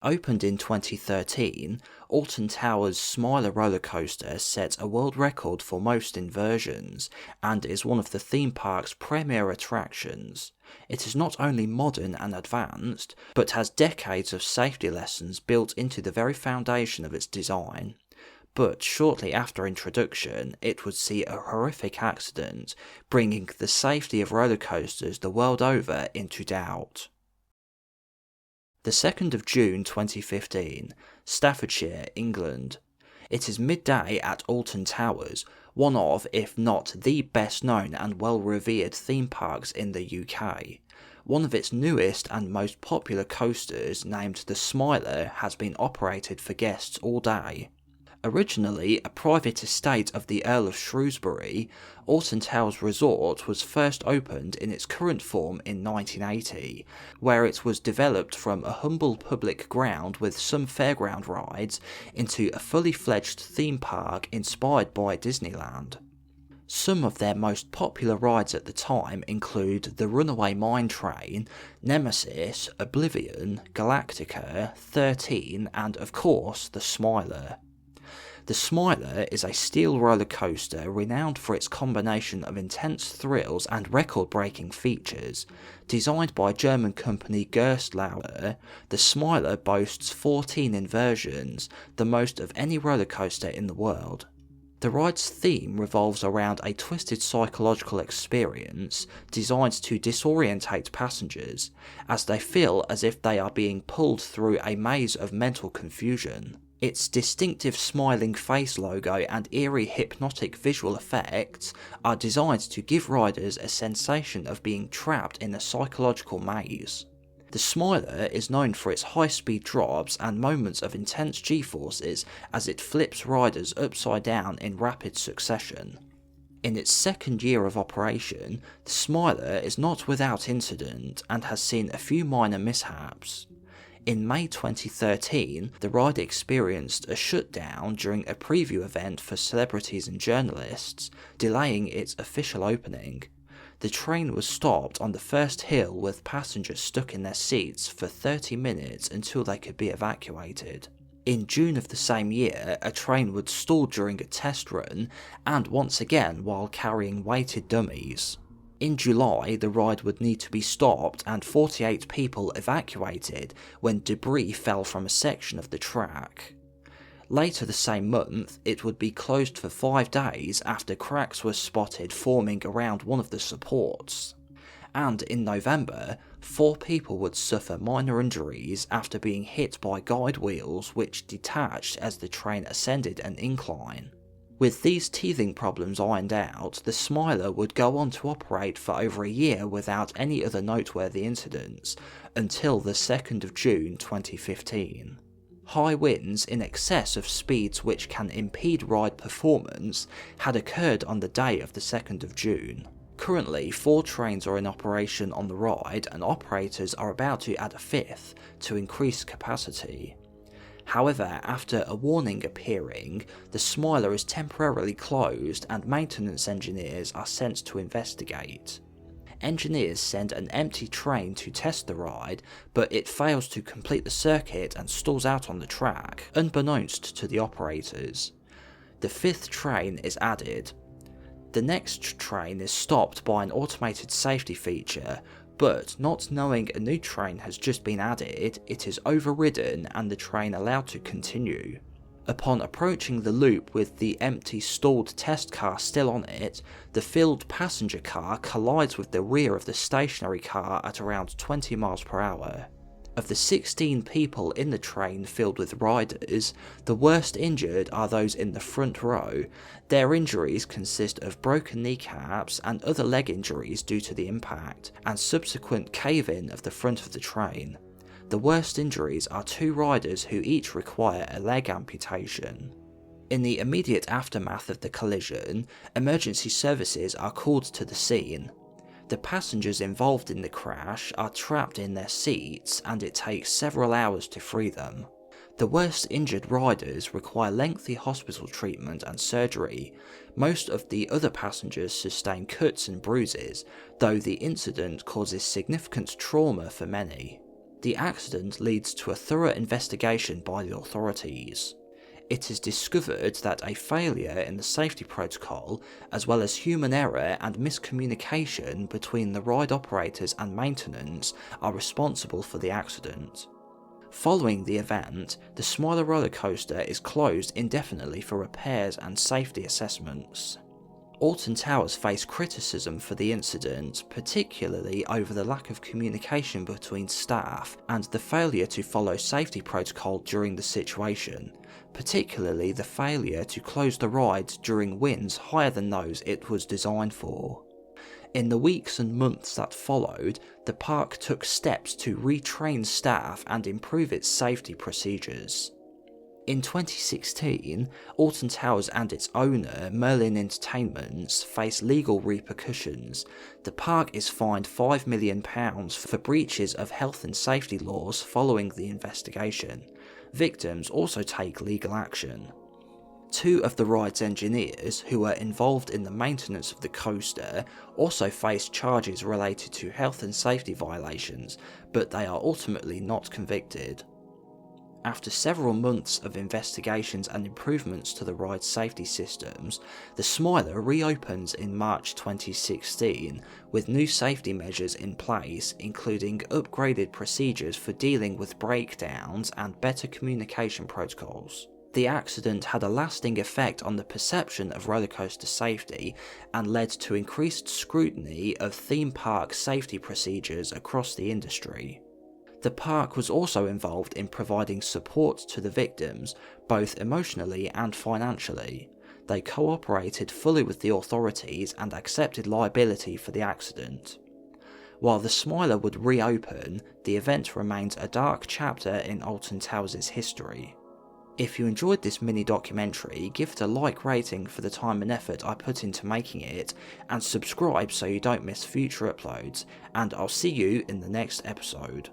Opened in 2013, Alton Towers' Smiler roller coaster set a world record for most inversions, and is one of the theme park's premier attractions. It is not only modern and advanced, but has decades of safety lessons built into the very foundation of its design. But shortly after introduction, it would see a horrific accident, bringing the safety of roller coasters the world over into doubt. The 2nd of June 2015, Staffordshire, England. It is midday at Alton Towers, one of, if not the best known and well-revered theme parks in the UK. One of its newest and most popular coasters, named the Smiler, has been operated for guests all day. Originally a private estate of the Earl of Shrewsbury, Alton Towers Resort was first opened in its current form in 1980, where it was developed from a humble public ground with some fairground-rides into a fully-fledged theme park inspired by Disneyland. Some of their most popular rides at the time include the Runaway Mine Train, Nemesis, Oblivion, Galactica, 13 and of course the Smiler. The Smiler is a steel roller coaster renowned for its combination of intense thrills and record-breaking features. Designed by German company Gerstlauer, the Smiler boasts 14 inversions, the most of any roller coaster in the world. The ride's theme revolves around a twisted psychological experience designed to disorientate passengers, as they feel as if they are being pulled through a maze of mental confusion. Its distinctive smiling face logo and eerie hypnotic visual effects are designed to give riders a sensation of being trapped in a psychological maze. The Smiler is known for its high-speed drops and moments of intense G-forces as it flips riders upside down in rapid succession. In its second year of operation, the Smiler is not without incident and has seen a few minor mishaps. In May 2013, the ride experienced a shutdown during a preview event for celebrities and journalists, delaying its official opening. The train was stopped on the first hill with passengers stuck in their seats for 30 minutes until they could be evacuated. In June of the same year, a train would stall during a test run, and once again while carrying weighted dummies. In July, the ride would need to be stopped and 48 people evacuated when debris fell from a section of the track. Later the same month, it would be closed for 5 days after cracks were spotted forming around one of the supports. And in November, 4 people would suffer minor injuries after being hit by guide wheels which detached as the train ascended an incline. With these teething problems ironed out, the Smiler would go on to operate for over a year without any other noteworthy incidents, until the 2nd of June 2015. High winds in excess of speeds which can impede ride performance had occurred on the day of the 2nd of June. Currently, 4 trains are in operation on the ride and operators are about to add a 5th to increase capacity. However, after a warning appearing, the Smiler is temporarily closed and maintenance engineers are sent to investigate. Engineers send an empty train to test the ride, but it fails to complete the circuit and stalls out on the track, unbeknownst to the operators. The 5th train is added. The next train is stopped by an automated safety feature, but not knowing a new train has just been added, it is overridden and the train allowed to continue. Upon approaching the loop with the empty stalled test car still on it, the filled passenger car collides with the rear of the stationary car at around 20 miles per hour. Of the 16 people in the train filled with riders, the worst injured are those in the front row. Their injuries consist of broken kneecaps and other leg injuries due to the impact, and subsequent cave-in of the front of the train. The worst injuries are 2 riders who each require a leg amputation. In the immediate aftermath of the collision, emergency services are called to the scene. The passengers involved in the crash are trapped in their seats and it takes several hours to free them. The worst injured riders require lengthy hospital treatment and surgery. Most of the other passengers sustain cuts and bruises, though the incident causes significant trauma for many. The accident leads to a thorough investigation by the authorities. It is discovered that a failure in the safety protocol, as well as human error and miscommunication between the ride operators and maintenance, are responsible for the accident. Following the event, the Smiler roller coaster is closed indefinitely for repairs and safety assessments. Alton Towers faced criticism for the incident, particularly over the lack of communication between staff and the failure to follow safety protocol during the situation, particularly the failure to close the ride during winds higher than those it was designed for. In the weeks and months that followed, the park took steps to retrain staff and improve its safety procedures. In 2016, Alton Towers and its owner, Merlin Entertainments, face legal repercussions. The park is fined £5 million for breaches of health and safety laws following the investigation. Victims also take legal action. Two of the ride's engineers, who were involved in the maintenance of the coaster, also faced charges related to health and safety violations, but they are ultimately not convicted. After several months of investigations and improvements to the ride's safety systems, the Smiler reopens in March 2016 with new safety measures in place, including upgraded procedures for dealing with breakdowns and better communication protocols. The accident had a lasting effect on the perception of rollercoaster safety and led to increased scrutiny of theme park safety procedures across the industry. The park was also involved in providing support to the victims, both emotionally and financially. They cooperated fully with the authorities and accepted liability for the accident. While the Smiler would reopen, the event remains a dark chapter in Alton Towers' history. If you enjoyed this mini documentary, give it a like rating for the time and effort I put into making it, and subscribe so you don't miss future uploads, and I'll see you in the next episode.